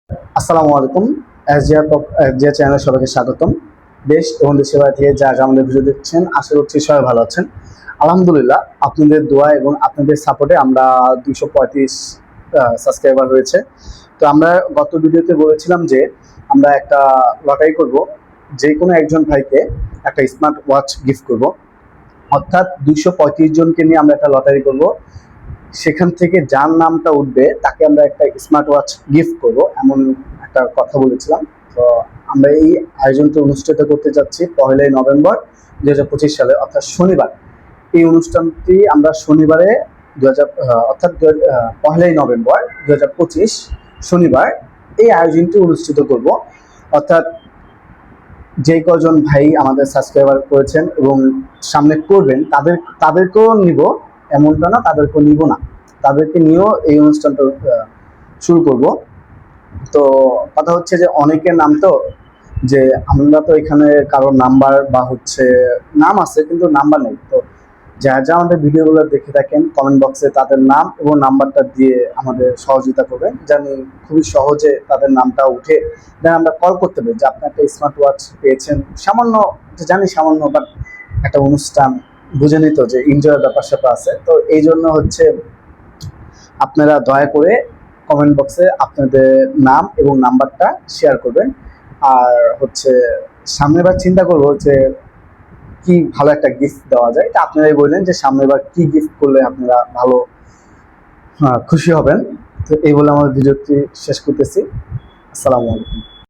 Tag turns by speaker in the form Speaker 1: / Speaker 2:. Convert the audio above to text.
Speaker 1: আসসালামু আলাইকুম। এসজিআর চ্যানেলে সবাইকে স্বাগতম। দেশ এবং দেশের বাইরে থেকে যারা আমাদের ভিডিও দেখছেন, আশা করছি সবাই ভালো আছেন। আলহামদুলিল্লাহ, আপনাদের দোয়া এবং আপনাদের সাপোর্টে আমরা 235 সাবস্ক্রাইবার হয়েছে। তো আমরা গত ভিডিওতে বলেছিলাম যে আমরা একটা লটারি করব, যে কোনো একজন ভাইকে একটা স্মার্ট ওয়াচ গিফট করব। অর্থাৎ 235 জনকে নিয়ে আমরা একটা লটারি করব। সেখান থেকে যার নামটা উঠবে তাকে আমরা একটা স্মার্ট ওয়াচ গিফট করব, এমন একটা কথা বলেছিলাম। তো আমরা এই আয়োজনটি অনুষ্ঠিত করতে যাচ্ছি 1লাই নভেম্বর 2025 সালে, অর্থাৎ শনিবার। এই অনুষ্ঠানটি আমরা শনিবারে অর্থাৎ 1লাই নভেম্বর 2025 শনিবার এই আয়োজনটি অনুষ্ঠিত করব। অর্থাৎ যে কজন ভাই আমাদের সাবস্ক্রাইবার করেছেন এবং সামনে করবেন তাদেরকেও নিব, এমনটা না তাদেরকেও নিব না, তাদেরকে নিয়েও এই অনুষ্ঠানটা শুরু করব। তো কথা হচ্ছে যে অনেকের নাম, তো যে আমরা তো এখানে কারোর নাম্বার বা নাম আছে কিন্তু নাম্বার নেই। তো যারা যা আমাদের ভিডিওগুলো দেখে থাকেন, কমেন্ট বক্সে তাদের নাম এবং নাম্বারটা দিয়ে আমাদের সহযোগিতা করবেন, জানি খুবই সহজে তাদের নামটা উঠে দেন আমরা কল করতে পারি যে আপনি একটা স্মার্ট ওয়াচ পেয়েছেন। সামান্য, জানি সামান্য, বাট একটা অনুষ্ঠান বুঝে নিত যে এনজয়ের ব্যাপার স্যাপার আছে। তো এই জন্য আপনারা দয়া করে কমেন্ট বক্সে আপনাদের নাম এবং নাম্বারটা শেয়ার করবেন। আর সামনের বার চিন্তা করবো যে কি ভালো একটা গিফট দেওয়া যায়, এটা আপনারাই বললেন যে সামনের বার কি গিফট করলে আপনারা ভালো খুশি হবেন। তো এই বলে আমার ভিডিওটি শেষ করতেছি। আসসালামু আলাইকুম।